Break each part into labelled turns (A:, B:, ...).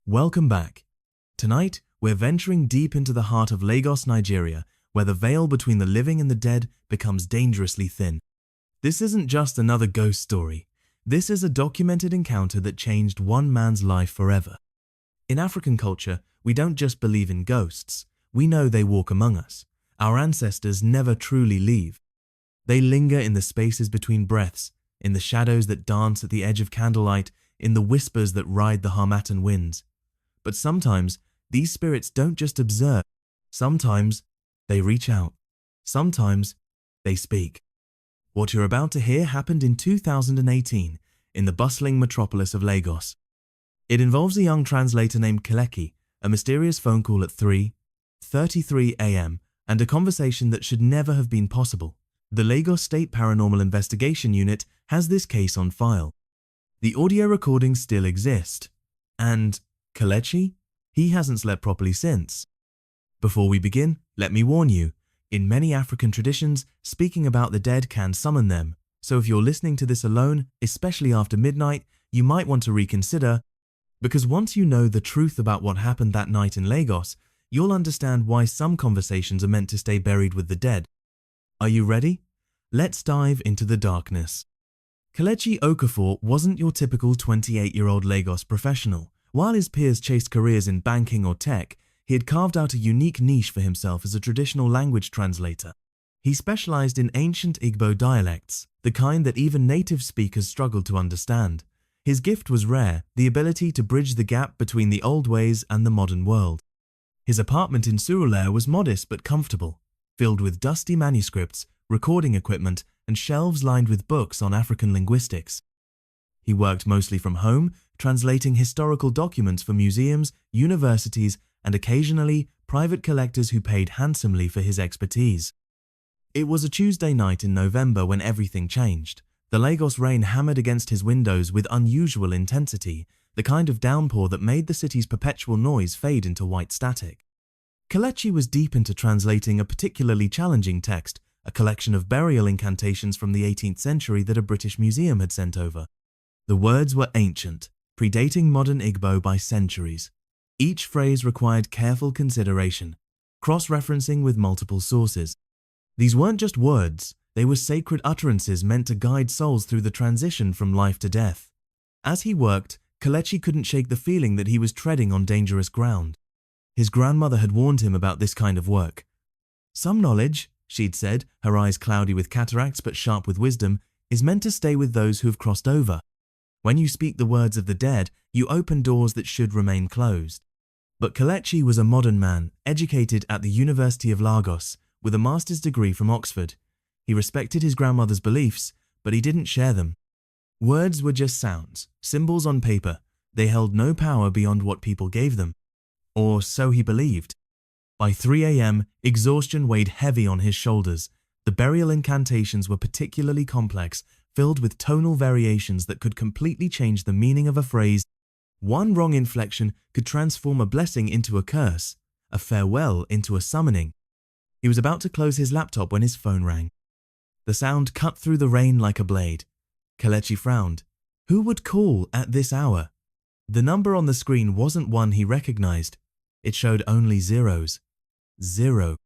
A: Welcome back. Tonight, we're venturing deep into the heart of Lagos, Nigeria, where the veil between the living and the dead becomes dangerously thin. This isn't just another ghost story. This is a documented encounter that changed one man's life forever. In African culture, we don't just believe in ghosts. We know they walk among us. Our ancestors never truly leave. They linger in the spaces between breaths, in the shadows that dance at the edge of candlelight, in the whispers that ride the harmattan winds. But sometimes, these spirits don't just observe. Sometimes, they reach out. Sometimes, they speak. What you're about to hear happened in 2018 in the bustling metropolis of Lagos. It involves a young translator named Kelechi, a mysterious phone call at 3:33 a.m., and a conversation that should never have been possible. The Lagos State Paranormal Investigation Unit has this case on file. The audio recordings still exist. And Kelechi? He hasn't slept properly since. Before we begin, let me warn you, in many African traditions, speaking about the dead can summon them. So if you're listening to this alone, especially after midnight, you might want to reconsider, because once you know the truth about what happened that night in Lagos, you'll understand why some conversations are meant to stay buried with the dead. Are you ready? Let's dive into the darkness. Kelechi Okafor wasn't your typical 28-year-old Lagos professional. While his peers chased careers in banking or tech, he had carved out a unique niche for himself as a traditional language translator. He specialized in ancient Igbo dialects, the kind that even native speakers struggled to understand. His gift was rare, the ability to bridge the gap between the old ways and the modern world. His apartment in Surulere was modest but comfortable, filled with dusty manuscripts, recording equipment, and shelves lined with books on African linguistics. He worked mostly from home, translating historical documents for museums, universities, and occasionally private collectors who paid handsomely for his expertise. It was a Tuesday night in November when everything changed. The Lagos rain hammered against his windows with unusual intensity, the kind of downpour that made the city's perpetual noise fade into white static. Kelechi was deep into translating a particularly challenging text, a collection of burial incantations from the 18th century that a British museum had sent over. The words were ancient, predating modern Igbo by centuries. Each phrase required careful consideration, cross-referencing with multiple sources. These weren't just words, they were sacred utterances meant to guide souls through the transition from life to death. As he worked, Kelechi couldn't shake the feeling that he was treading on dangerous ground. His grandmother had warned him about this kind of work. Some knowledge, she'd said, her eyes cloudy with cataracts but sharp with wisdom, is meant to stay with those who have crossed over. When you speak the words of the dead, you open doors that should remain closed. But Kelechi was a modern man, educated at the University of Lagos, with a master's degree from Oxford. He respected his grandmother's beliefs, but he didn't share them. Words were just sounds, symbols on paper. They held no power beyond what people gave them. Or so he believed. By 3 a.m., exhaustion weighed heavy on his shoulders. The burial incantations were particularly complex, filled with tonal variations that could completely change the meaning of a phrase. One wrong inflection could transform a blessing into a curse, a farewell into a summoning. He was about to close his laptop when his phone rang. The sound cut through the rain like a blade. Kelechi frowned. Who would call at this hour? The number on the screen wasn't one he recognized. It showed only zeros. 0.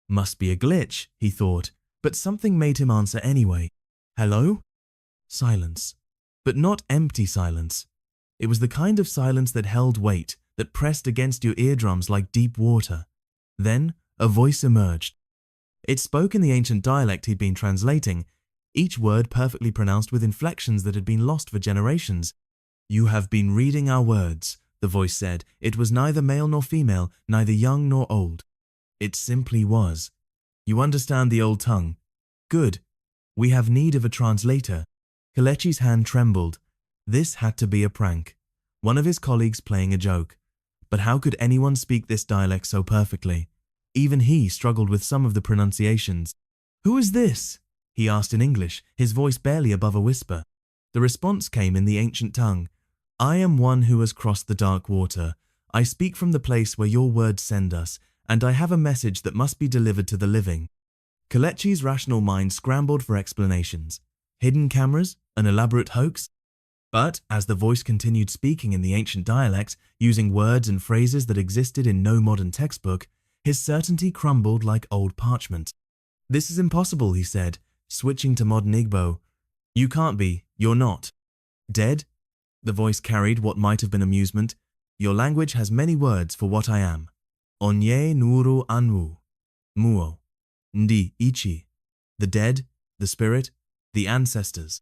A: Must be a glitch, he thought, but something made him answer anyway. Hello? Silence. But not empty silence. It was the kind of silence that held weight, that pressed against your eardrums like deep water. Then, a voice emerged. It spoke in the ancient dialect he'd been translating, each word perfectly pronounced with inflections that had been lost for generations. You have been reading our words, the voice said. It was neither male nor female, neither young nor old. It simply was. You understand the old tongue. Good. We have need of a translator. Kelechi's hand trembled. This had to be a prank. One of his colleagues playing a joke. But how could anyone speak this dialect so perfectly? Even he struggled with some of the pronunciations. Who is this? He asked in English, his voice barely above a whisper. The response came in the ancient tongue. I am one who has crossed the dark water. I speak from the place where your words send us, and I have a message that must be delivered to the living. Kelechi's rational mind scrambled for explanations. Hidden cameras? An elaborate hoax? But as the voice continued speaking in the ancient dialect, using words and phrases that existed in no modern textbook, his certainty crumbled like old parchment. "This is impossible," he said, switching to modern Igbo. "You can't be, you're not." "Dead?" The voice carried what might have been amusement. "Your language has many words for what I am. Onye nuru anu, muo, ndi ichi, the dead, the spirit, the ancestors.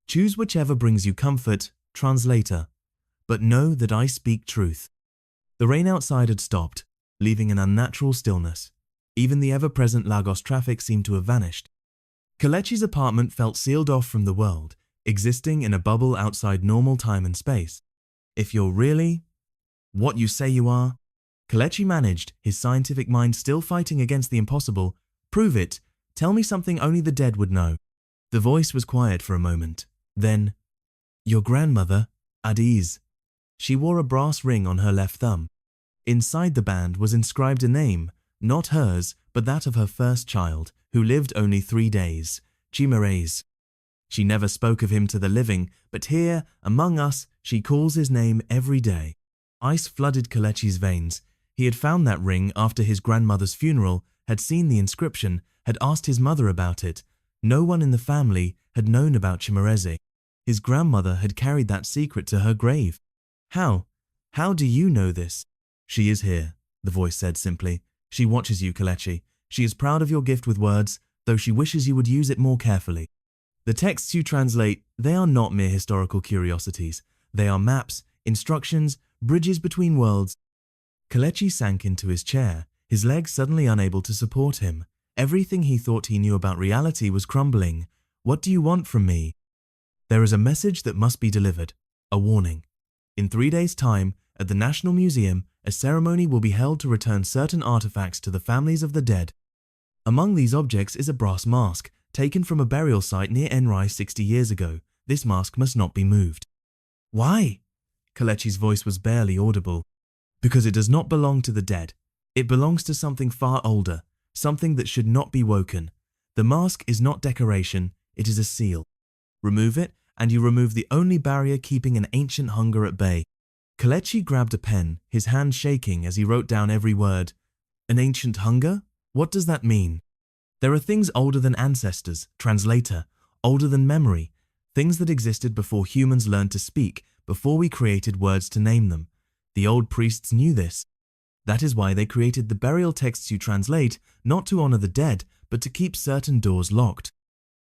A: Choose whichever brings you comfort, translator, but know that I speak truth." The rain outside had stopped, leaving an unnatural stillness. Even the ever-present Lagos traffic seemed to have vanished. Kelechi's apartment felt sealed off from the world, existing in a bubble outside normal time and space. "If you're really what you say you are," Kelechi managed, his scientific mind still fighting against the impossible. "Prove it. Tell me something only the dead would know." The voice was quiet for a moment. Then, "Your grandmother, Adiz. She wore a brass ring on her left thumb. Inside the band was inscribed a name, not hers, but that of her first child, who lived only 3 days, Chimerez. She never spoke of him to the living, but here, among us, she calls his name every day." Ice flooded Kelechi's veins. He had found that ring after his grandmother's funeral, had seen the inscription, had asked his mother about it. No one in the family had known about Chimereze. His grandmother had carried that secret to her grave. How do you know this?" "She is here," the voice said simply. "She watches you, Kelechi. She is proud of your gift with words, though she wishes you would use it more carefully. The texts you translate, they are not mere historical curiosities. They are maps, instructions, bridges between worlds." Kelechi sank into his chair, his legs suddenly unable to support him. Everything he thought he knew about reality was crumbling. "What do you want from me?" "There is a message that must be delivered, a warning. In 3 days' time, at the National Museum, a ceremony will be held to return certain artifacts to the families of the dead. Among these objects is a brass mask, taken from a burial site near Enrai 60 years ago. This mask must not be moved." "Why?" Kelechi's voice was barely audible. "Because it does not belong to the dead. It belongs to something far older, something that should not be woken. The mask is not decoration, it is a seal. Remove it, and you remove the only barrier keeping an ancient hunger at bay." Kelechi grabbed a pen, his hand shaking as he wrote down every word. "An ancient hunger? What does that mean?" "There are things older than ancestors, translator, older than memory, things that existed before humans learned to speak, before we created words to name them. The old priests knew this. That is why they created the burial texts you translate, not to honor the dead, but to keep certain doors locked."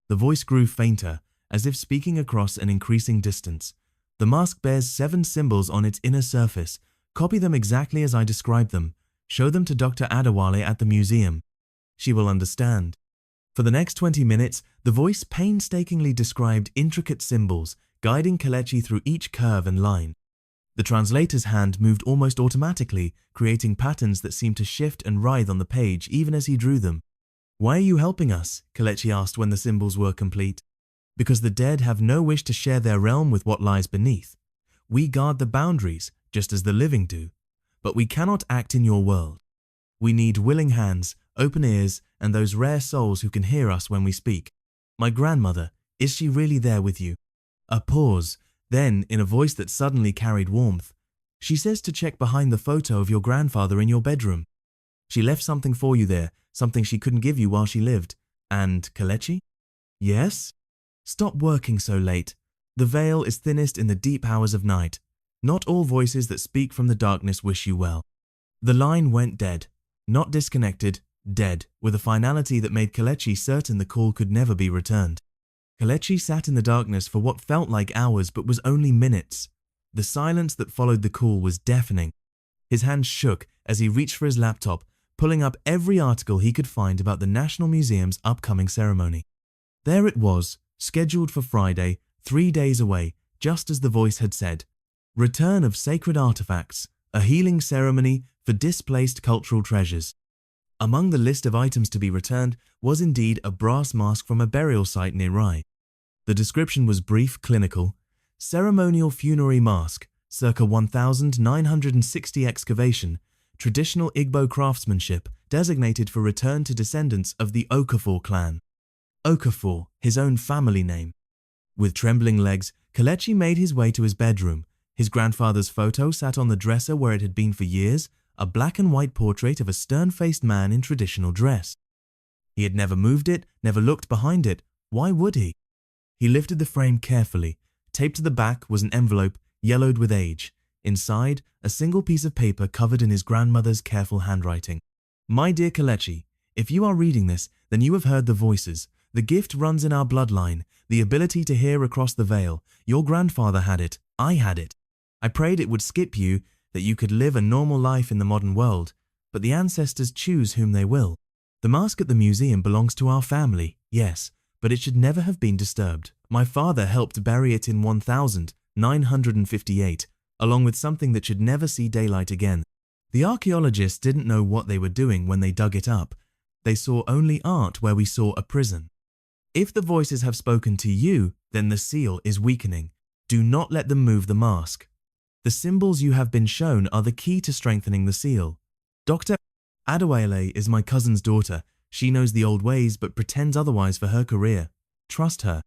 A: The voice grew fainter, as if speaking across an increasing distance. "The mask bears 7 symbols on its inner surface. Copy them exactly as I described them. Show them to Dr. Adewale at the museum. She will understand." For the next 20 minutes, the voice painstakingly described intricate symbols, guiding Kelechi through each curve and line. The translator's hand moved almost automatically, creating patterns that seemed to shift and writhe on the page even as he drew them. "Why are you helping us?" Kelechi asked when the symbols were complete. "Because the dead have no wish to share their realm with what lies beneath. We guard the boundaries, just as the living do, but we cannot act in your world. We need willing hands, open ears, and those rare souls who can hear us when we speak. My grandmother, is she really there with you?" A pause, then, in a voice that suddenly carried warmth, "She says to check behind the photo of your grandfather in your bedroom. She left something for you there, something she couldn't give you while she lived. And, Kelechi?" "Yes?" "Stop working so late. The veil is thinnest in the deep hours of night. Not all voices that speak from the darkness wish you well." The line went dead. Not disconnected, dead, with a finality that made Kelechi certain the call could never be returned. Kelechi sat in the darkness for what felt like hours but was only minutes. The silence that followed the call was deafening. His hands shook as he reached for his laptop, pulling up every article he could find about the National Museum's upcoming ceremony. There it was, scheduled for Friday, 3 days away, just as the voice had said. Return of sacred artifacts, a healing ceremony for displaced cultural treasures. Among the list of items to be returned was indeed a brass mask from a burial site near Rai. The description was brief, clinical. Ceremonial funerary mask, circa 1960 excavation, traditional Igbo craftsmanship, designated for return to descendants of the Okafor clan. Okafor, his own family name. With trembling legs, Kelechi made his way to his bedroom. His grandfather's photo sat on the dresser where it had been for years, a black and white portrait of a stern-faced man in traditional dress. He had never moved it, never looked behind it. Why would he? He lifted the frame carefully. Taped to the back was an envelope, yellowed with age. Inside, a single piece of paper covered in his grandmother's careful handwriting. My dear Kelechi, if you are reading this, then you have heard the voices. The gift runs in our bloodline, the ability to hear across the veil. Your grandfather had it. I had it. I prayed it would skip you, that you could live a normal life in the modern world, but the ancestors choose whom they will. The mask at the museum belongs to our family, yes, but it should never have been disturbed. My father helped bury it in 1958, along with something that should never see daylight again. The archaeologists didn't know what they were doing when they dug it up. They saw only art where we saw a prison. If the voices have spoken to you, then the seal is weakening. Do not let them move the mask. The symbols you have been shown are the key to strengthening the seal. Dr. Adewale is my cousin's daughter. She knows the old ways but pretends otherwise for her career. Trust her.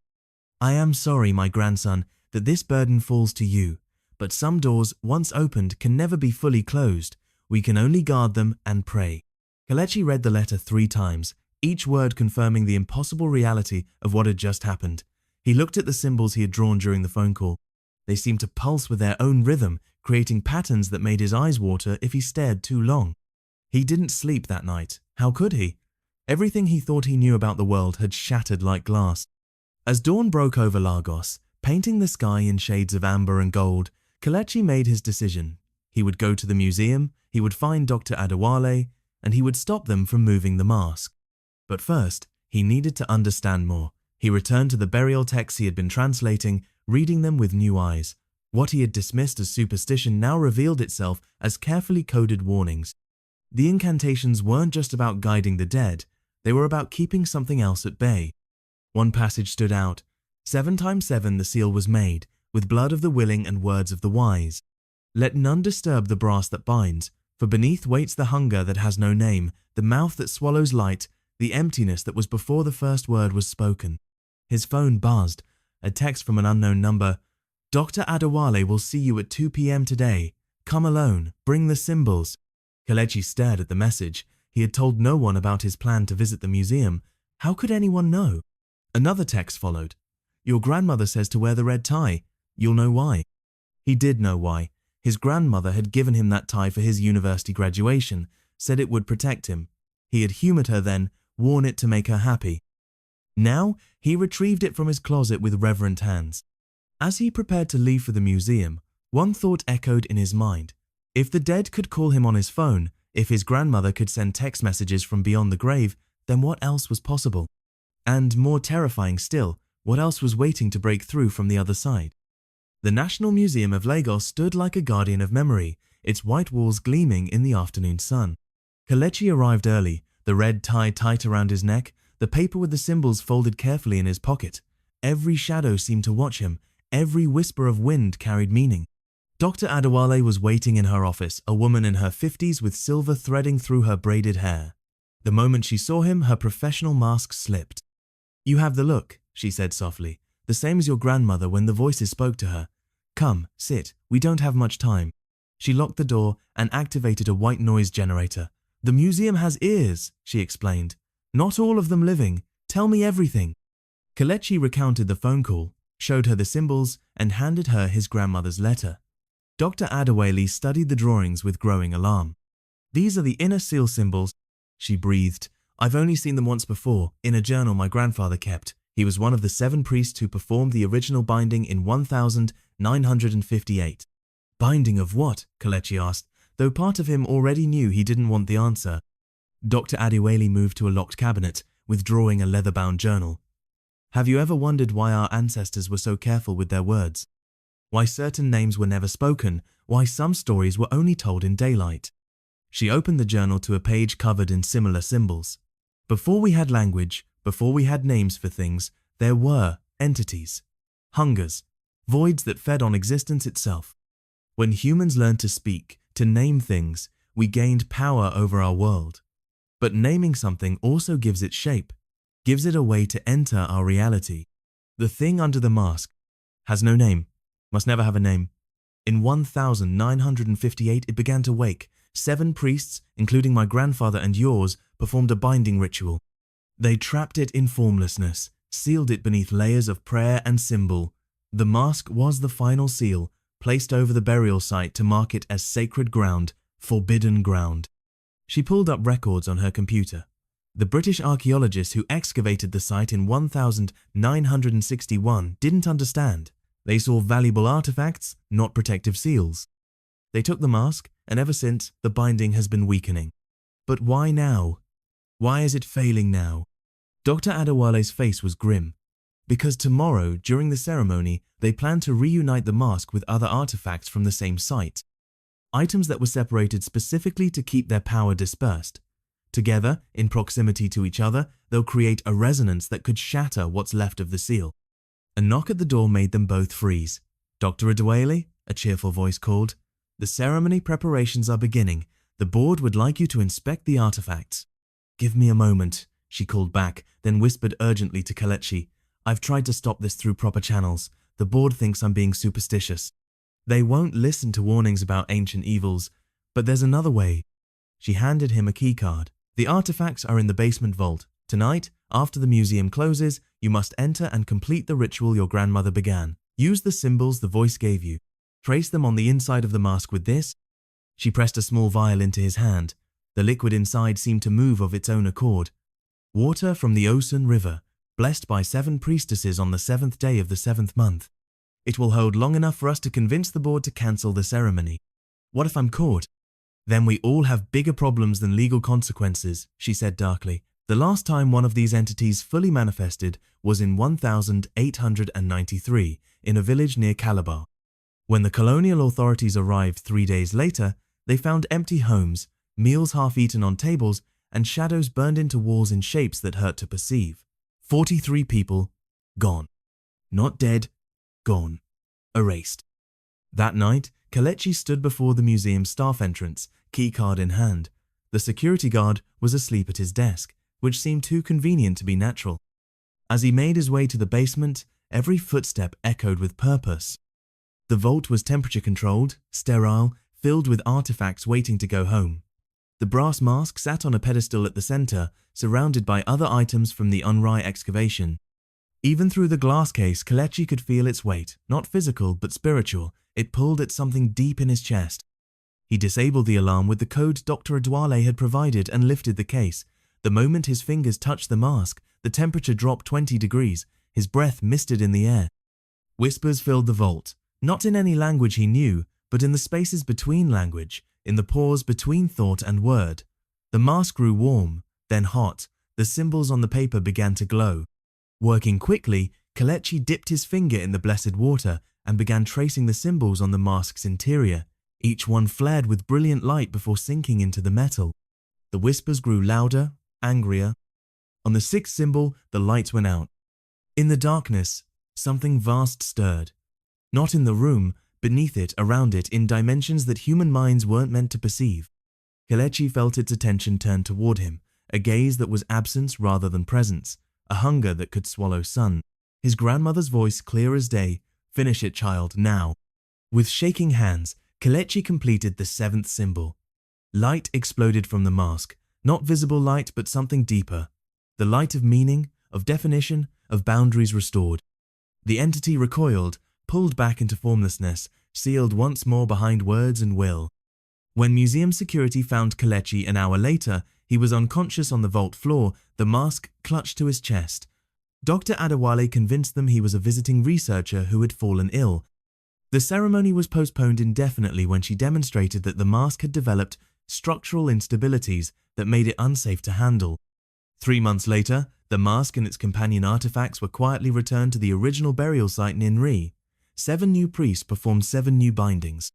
A: I am sorry, my grandson, that this burden falls to you, but some doors, once opened, can never be fully closed. We can only guard them and pray. Kelechi read the letter 3 times, each word confirming the impossible reality of what had just happened. He looked at the symbols he had drawn during the phone call. They seemed to pulse with their own rhythm, creating patterns that made his eyes water if he stared too long. He didn't sleep that night. How could he? Everything he thought he knew about the world had shattered like glass. As dawn broke over Lagos, painting the sky in shades of amber and gold, Kelechi made his decision. He would go to the museum, he would find Dr. Adewale, and he would stop them from moving the mask. But first, he needed to understand more. He returned to the burial texts he had been translating, reading them with new eyes. What he had dismissed as superstition now revealed itself as carefully coded warnings. The incantations weren't just about guiding the dead, they were about keeping something else at bay. One passage stood out. 7 times 7 the seal was made, with blood of the willing and words of the wise. Let none disturb the brass that binds, for beneath waits the hunger that has no name, the mouth that swallows light, the emptiness that was before the first word was spoken. His phone buzzed, a text from an unknown number. Dr. Adewale will see you at 2 p.m. today. Come alone, bring the symbols. Kelechi stared at the message. He had told no one about his plan to visit the museum. How could anyone know? Another text followed. Your grandmother says to wear the red tie. You'll know why. He did know why. His grandmother had given him that tie for his university graduation, said it would protect him. He had humored her then, worn it to make her happy. Now, he retrieved it from his closet with reverent hands. As he prepared to leave for the museum, one thought echoed in his mind. If the dead could call him on his phone, if his grandmother could send text messages from beyond the grave, then what else was possible? And more terrifying still, what else was waiting to break through from the other side? The National Museum of Lagos stood like a guardian of memory, its white walls gleaming in the afternoon sun. Kelechi arrived early, the red tie tight around his neck, the paper with the symbols folded carefully in his pocket. Every shadow seemed to watch him, every whisper of wind carried meaning. Dr. Adewale was waiting in her office, a woman in her 50s with silver threading through her braided hair. The moment she saw him, her professional mask slipped. You have the look, she said softly, the same as your grandmother when the voices spoke to her. Come, sit, we don't have much time. She locked the door and activated a white noise generator. The museum has ears, she explained. Not all of them living. Tell me everything. Kelechi recounted the phone call, showed her the symbols, and handed her his grandmother's letter. Dr. Adewale studied the drawings with growing alarm. These are the inner seal symbols, she breathed. I've only seen them once before, in a journal my grandfather kept. He was one of the 7 priests who performed the original binding in 1958. Binding of what? Kelechi asked, though part of him already knew he didn't want the answer. Dr. Adewale moved to a locked cabinet, withdrawing a leather-bound journal. Have you ever wondered why our ancestors were so careful with their words? Why certain names were never spoken? Why some stories were only told in daylight? She opened the journal to a page covered in similar symbols. Before we had language, before we had names for things, there were entities, hungers, voids that fed on existence itself. When humans learned to speak, to name things, we gained power over our world. But naming something also gives it shape, gives it a way to enter our reality. The thing under the mask Has no name. Must never have a name. In 1958, it began to wake. 7 priests, including my grandfather and yours, performed a binding ritual. They trapped it in formlessness, sealed it beneath layers of prayer and symbol. The mask was the final seal, placed over the burial site to mark it as sacred ground, forbidden ground. She pulled up records on her computer. The British archaeologists who excavated the site in 1961 didn't understand. They saw valuable artifacts, not protective seals. They took the mask, and ever since, the binding has been weakening. But why now? Why is it failing now? Dr. Adewale's face was grim. Because tomorrow, during the ceremony, they plan to reunite the mask with other artifacts from the same site. Items that were separated specifically to keep their power dispersed. Together, in proximity to each other, they'll create a resonance that could shatter what's left of the seal. A knock at the door made them both freeze. "Dr. Adewale," a cheerful voice called. "The ceremony preparations are beginning. The board would like you to inspect the artifacts." "Give me a moment," she called back, then whispered urgently to Kelechi. "I've tried to stop this through proper channels. The board thinks I'm being superstitious. They won't listen to warnings about ancient evils, but there's another way." She handed him a key card. "The artifacts are in the basement vault. Tonight, after the museum closes, you must enter and complete the ritual your grandmother began. Use the symbols the voice gave you. Trace them on the inside of the mask with this." She pressed a small vial into his hand. The liquid inside seemed to move of its own accord. "Water from the Osun River, blessed by 7 priestesses on the 7th day of the 7th month. It will hold long enough for us to convince the board to cancel the ceremony." "What if I'm caught?" "Then we all have bigger problems than legal consequences," she said darkly. "The last time one of these entities fully manifested was in 1893 in a village near Calabar. When the colonial authorities arrived 3 days later, they found empty homes, meals half-eaten on tables, and shadows burned into walls in shapes that hurt to perceive. 43 people, gone. Not dead, gone. Erased." That night, Kelechi stood before the museum staff entrance, keycard in hand. The security guard was asleep at his desk, which seemed too convenient to be natural. As he made his way to the basement, every footstep echoed with purpose. The vault was temperature-controlled, sterile, filled with artifacts waiting to go home. The brass mask sat on a pedestal at the center, surrounded by other items from the Unrai excavation. Even through the glass case, Kelechi could feel its weight, not physical but spiritual. It pulled at something deep in his chest. He disabled the alarm with the code Dr. Adewale had provided and lifted the case. The moment his fingers touched the mask, the temperature dropped 20 degrees. His breath misted in the air. Whispers filled the vault, not in any language he knew, but in the spaces between language, in the pause between thought and word. The mask grew warm, then hot. The symbols on the paper began to glow. Working quickly, Kelechi dipped his finger in the blessed water and began tracing the symbols on the mask's interior. Each one flared with brilliant light before sinking into the metal. The whispers grew louder, angrier. On the 6th symbol, the lights went out. In the darkness, something vast stirred. Not in the room, beneath it, around it, in dimensions that human minds weren't meant to perceive. Kelechi felt its attention turned toward him, a gaze that was absence rather than presence, a hunger that could swallow sun. His grandmother's voice clear as day, "Finish it, child, now." With shaking hands, Kelechi completed the 7th symbol. Light exploded from the mask, not visible light but something deeper. The light of meaning, of definition, of boundaries restored. The entity recoiled, pulled back into formlessness, sealed once more behind words and will. When museum security found Kelechi an hour later, he was unconscious on the vault floor, the mask clutched to his chest. Dr. Adewale convinced them he was a visiting researcher who had fallen ill. The ceremony was postponed indefinitely when she demonstrated that the mask had developed structural instabilities that made it unsafe to handle. 3 months later, the mask and its companion artifacts were quietly returned to the original burial site in Inri. 7 new priests performed 7 new bindings.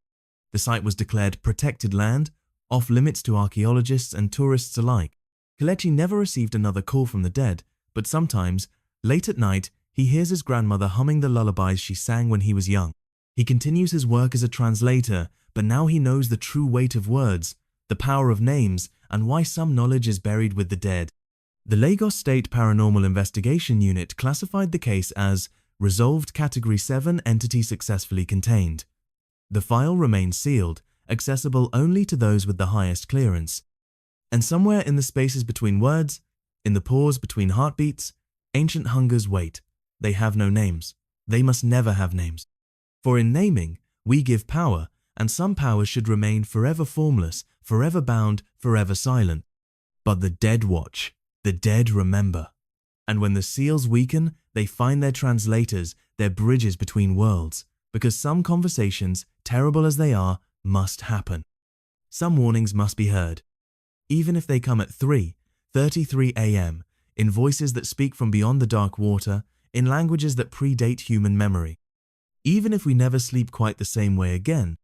A: The site was declared protected land, off limits to archaeologists and tourists alike. Kelechi never received another call from the dead, but sometimes, late at night, he hears his grandmother humming the lullabies she sang when he was young. He continues his work as a translator, but now he knows the true weight of words, the power of names, and why some knowledge is buried with the dead. The Lagos State Paranormal Investigation Unit classified the case as resolved Category 7 entity successfully contained. The file remains sealed, accessible only to those with the highest clearance. And somewhere in the spaces between words, in the pause between heartbeats, ancient hungers wait. They have no names. They must never have names. For in naming, we give power, and some powers should remain forever formless, forever bound, forever silent. But the dead watch, the dead remember. And when the seals weaken, they find their translators, their bridges between worlds, because some conversations, terrible as they are, must happen. Some warnings must be heard, even if they come at 3:33 a.m., in voices that speak from beyond the dark water, in languages that predate human memory. Even if we never sleep quite the same way again,